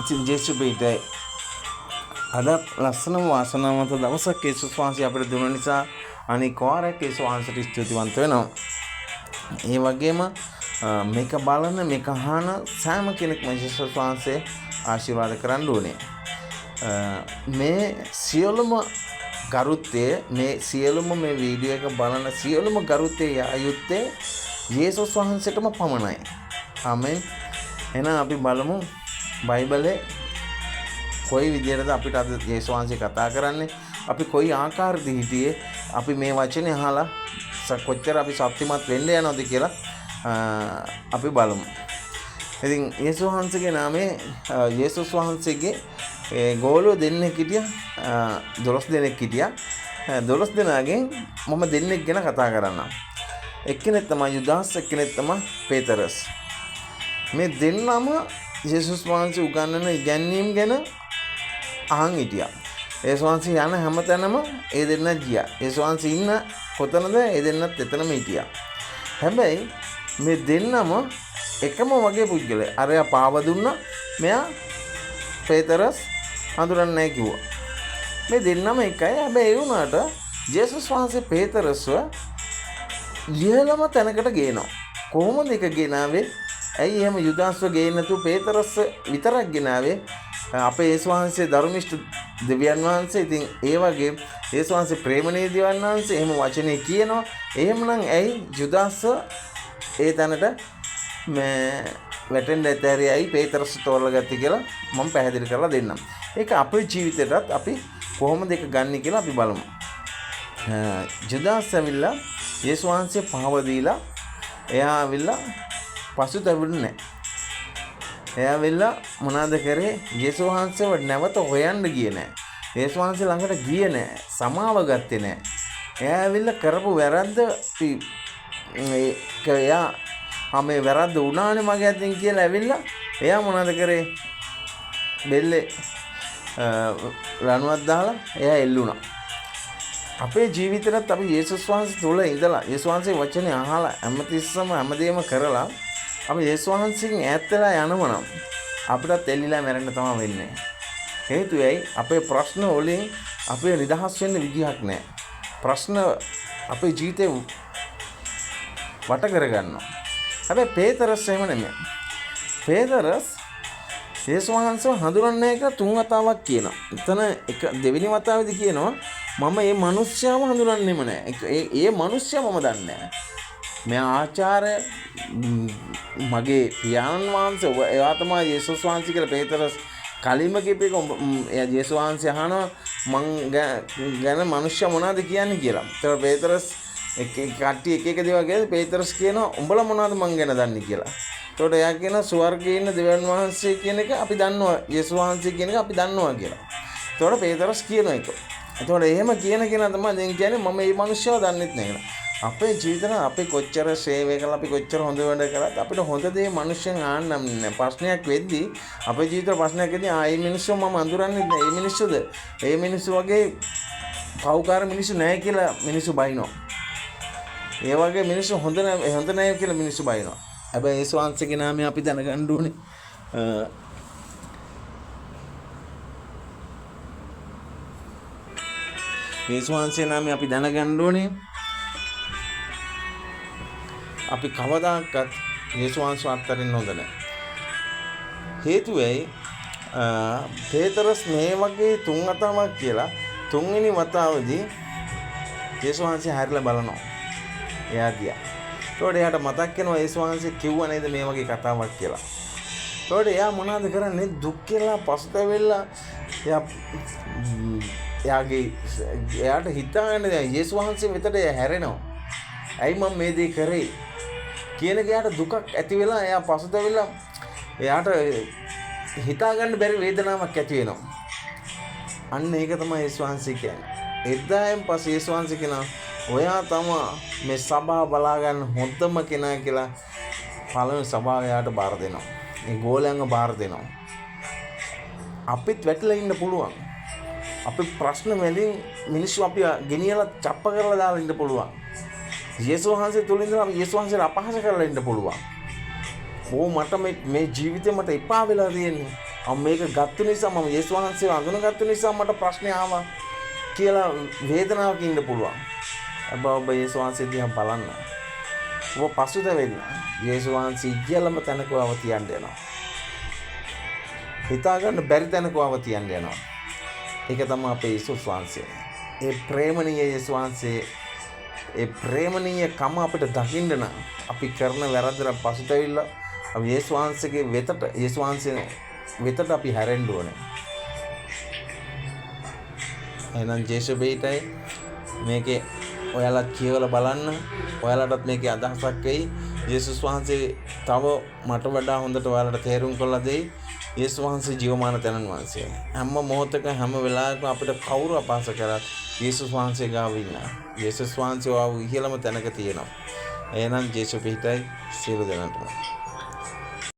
ඉතින් ජේසුස් පිටේ අද ලස්සන වාසනාවන්ත දවසක් යේසුස් වහන්සේ අපිට දුන්න නිසා අනික් වාරයක් යේසුස් වහන්සේට ස්තුතිවන්ත වෙනවා. ඒ වගේම මේක බලන මේක අහන සෑම කෙනෙක්ම යේසුස් වහන්සේ ආශිර්වාද කරන්න ඕනේ. මේ සියලුම ගරුත්වය මේ සියලුම මේ වීඩියෝ එක බලන සියලුම ගරුත්වය යුත්තේ යේසුස් වහන්සේටම පමණයි. ආමෙන්. එහෙනම් අපි බලමු බයිබලේ කොයි විදිහටද අපිට අද යේසුස් වහන්සේ කතා කරන්නේ, අපි කොයි ආකාරද හිටියේ, අපි මේ වචනේ අහලා කොච්චර අපි ශක්තිමත් වෙන්න යනවද කියලා අපි බලමු. ඉතින් යේසුස් වහන්සේගේ නාමයේ යේසුස් වහන්සේගේ ගෝලෝ දෙන්නෙක් හිටියා, 12 දෙනෙක් හිටියා. 12 දෙනාගෙන් මම දෙන්නෙක් ගැන කතා කරන්නම්. එක්කෙනෙක් තමයි යුදාස්, එක්කෙනෙක් තමයි පේතරස්. මේ දෙන්නම යේසුස් වහන්සේ උගන්වන ඉගැන්වීම් ගැන අහන් හිටියා. යේසුස් වහන්සේ යන හැමතැනම ඒ දෙන්න ගියා. යේසුස් වහන්සේ ඉන්න කොතනද ඒ දෙන්නත් එතනම හිටියා. හැබැයි මේ දෙන්නම එකම වගේ පුද්ගලයා. අරයා පාව දුන්නා, මෙයා පේතරස් හඳුනන්නේ නැහැ කිව්වා. මේ දෙන්නම එකයි. හැබැයි ඒ වුණාට යේසුස් වහන්සේ පේතරස්ව ඉහළම තැනකට ගේනවා. කොහොමද ඒක ගෙනාවේ? ඇයි එහෙම යුදාස්ව ගේන්නේ නැතුව පේතරස් විතරක් ගෙනාවේ? අපේ යේසුස් වහන්සේ ධර්මිෂ්ඨ දෙවියන් වහන්සේ. ඉතින් ඒ වගේ යේසුස් වහන්සේ ප්‍රේමණීය දෙවියන් වහන්සේ එහෙම වචනේ කියනවා. එහෙමනම් ඇයි යුදාස්ව ඒ තැනට වැටෙන්න ඇතරියයි පේතරස් තෝරලා ගත්තේ කියලා මම පැහැදිලි කරලා දෙන්නම්. ඒක අපේ ජීවිතේටත් අපි කොහොමද ඒක ගන්නෙ කියලා අපි බලමු. යුදාස් ඇවිල්ලා යේසුස් වහන්සේ පාව දීලා එයා ඇවිල්ලා පසුතැවෙන්නේ නැහැ. එයා ඇවිල්ලා මොනවාද කරේ? යේසුස් වහන්සේව නැවත හොයන්න ගියේ නැහැ. යේසුස් වහන්සේ ළඟට ගියේ නැහැ. සමාව ගත්තේ නැහැ. එයා ඇවිල්ලා කරපු වැරද්ද එයා මේ වැරද්ද වුණානේ මගේ අතින් කියලා ඇවිල්ලා එයා මොනවාද කරේ? බෙල්ලේ රණුවක් දාලා එයා එල්ලුණා. අපේ ජීවිතේත් අපි යේසුස් වහන්සේ තුල ඉඳලා යේසුස් වහන්සේ වචනේ අහලා හැමතිස්සම හැමදේම කරලා අපි යේසුස් වහන්සේගෙන් ඈත් වෙලා යනවනම් අපිටත් එල්ලිලා මැරෙන්න තමයි වෙන්නේ. හේතුවයි අපේ ප්‍රශ්න වලින් අපේ නිදහස් වෙන්න විදිහක් නැහැ. ප්‍රශ්න අපේ ජීවිතේ වට කරගන්නවා. හැබැයි පේතරස් එහෙම නෙමෙයි. පේතරස් යේසුස් වහන්සේව හඳුනන්නේ නැහැ කියලා 3 වතාවක් කියනවා. එතන දෙවෙනි වතාවේදී කියනවා මම මේ මිනිස්යාව හඳුනන්නෙම නැහැ. ඒ මිනිස්යා මම දන්නේ නැහැ. මේ ආචාර්ය මගේ පියාණන් වහන්සේ එයා තමයි යේසුස් වහන්සේ කියලා පේතරස් කලින්ම කියපේක. යේසුස් වහන්සේ අහනවා මං ගැන මිනිස්යා මොනවද කියන්නේ කියලා. ඒතර පේතරස් කට්ටිය එක දේවල් කියද්දි පේතරස් කියනවා උඹලා මොනවද මං ගැන දන්නේ කියලා. ඒතකොට එයා කියනවා ස්වර්ගයේ ඉන්න දෙවියන් වහන්සේ කියන එක අපි දන්නවා, යේසුස් වහන්සේ කියන එක අපි දන්නවා කියලා. ඒතකොට පේතරස් කියනවා ඒක. එතකොට එහෙම කියන කෙනා තමයි දැන් කියන්නේ මම මේ මිනිස්සුව දන්නෙත් නෑ කියලා. අපේ ජීවිතේ අපි කොච්චර සේවය කළා, අපි කොච්චර හොඳ වැඩ කළත් අපිට හොඳ දේ මිනිස්සුන් ආන්නම් නෑ. ප්‍රශ්නයක් වෙද්දී අපේ ජීවිතේ ප්‍රශ්නයක් වෙද්දී මේ මිනිස්සු මම අඳුරන්නේ නෑ. මේ මිනිස්සුද? මේ මිනිස්සු වගේ පව්කාර මිනිස්සු නෑ කියලා මිනිස්සු බයිනවා. ඒ වගේ මිනිස්සු හොඳ නෑ කියලා මිනිස්සු බයිනවා. හැබැයි යේසුස් වහන්සේගේ නාමයෙන් අපි දැනගන්න ඕනේ යේසුස් වහන්සේ නාමයෙන් අපි දැනගන්න ඕනේ අපි කවදාකවත් යේසුස් වහන්සේ අත්තරින්න හොඳ නැහැ. හේතුව ඇයි? පේතරස් මේ වගේ 3 වතාවක් කියලා 3 වෙනි වතාවේදී යේසුස් වහන්සේ හැරිලා බලනවා. එයා දිහා. ඒතකොට එයාට මතක් වෙනවා යේසුස් වහන්සේ කිව්වා නේද මේ වගේ කතාවක් කියලා. ඒතකොට එයා මොනවද කරන්නේ? දුක් කියලා පසුතැවෙලා එයාට හිතාගන්න දැන් යේසුස් වහන්සේ වෙතට හැරෙනවා. ඇයි මම මේ දේ කරේ කියන එයාට දුකක් ඇති වෙලා එයා පසුතැවිලා එයාට හිතාගන්න බැරි වේදනාවක් ඇති වෙනවා. අන්න ඒක තමයි යේසුස් වහන්සේ කියන්නේ. එදායෙන් පස්සේ යේසුස් වහන්සේ කියනවා ඔයා තමයි මේ සභාව බලා ගන්න හොඳම කෙනා කියලා පළවෙනි සභාව එයාට බාර දෙනවා. මේ ගෝලයන්ව බාර දෙනවා. අපිත් වැටිලා ඉන්න පුළුවන්. අපි ප්‍රශ්න වලින් මිනිස්සු අපි ගෙනියලා චප්ප කරලා දාලා ඉන්න පුළුවන්. යේසුස් වහන්සේ තුලින් අපි යේසුස් වහන්සේට අපහාස කරලා ඉන්න පුළුවන්. මට මේ ජීවිතේ මට එපා වෙලා තියෙන්නේ. මේක ගත්ත නිසා මම යේසුස් වහන්සේව අඳුනගත්ත නිසා මට ප්‍රශ්නේ ආවා කියලා වේදනාවක ඉන්න පුළුවන්. හැබැයි ඔබ යේසුස් වහන්සේ දිහා බලන්න. ඔබ පසුතැවෙන්න. යේසුස් වහන්සේ ඉහළම තැනකව තියන්න යනවා. හිතා ගන්න බැරි තැනකව තියන්න යනවා. ඒක තමයි අපේ යේසුස් වහන්සේ. ඒ ප්‍රේමණීය යේසුස් වහන්සේ ඒ ප්‍රේමණීය කම අපිට දකින්න නම් අපි කරන වැරද්දට පසුතැවිලා අපි යේසුස් වහන්සේගේ වෙතට යේසුස් වහන්සේ වෙතට අපි හැරෙන්න ඕනේ. එහෙනම් ජේසුබේටයි මේකේ ඔයාලා කියවලා බලන්න. ඔයාලටත් මේකේ අදහසක් එයි. යේසුස් වහන්සේ තව මට වඩා හොඳට ඔයාලට තේරුම් කරලා දෙයි. යේසුස් වහන්සේ ජීවමාන තැනන් වහන්සේ. හැම මොහොතක හැම වෙලාවකම අපිට කවුරු අපහාස කරත් යේසුස් වහන්සේ ගාව ඉන්න. යේසුස් වහන්සේ ආව ඉහළම තැනක තියෙනවා. එහෙනම් ජේසුස් පිටයි සියලු දෙනාටම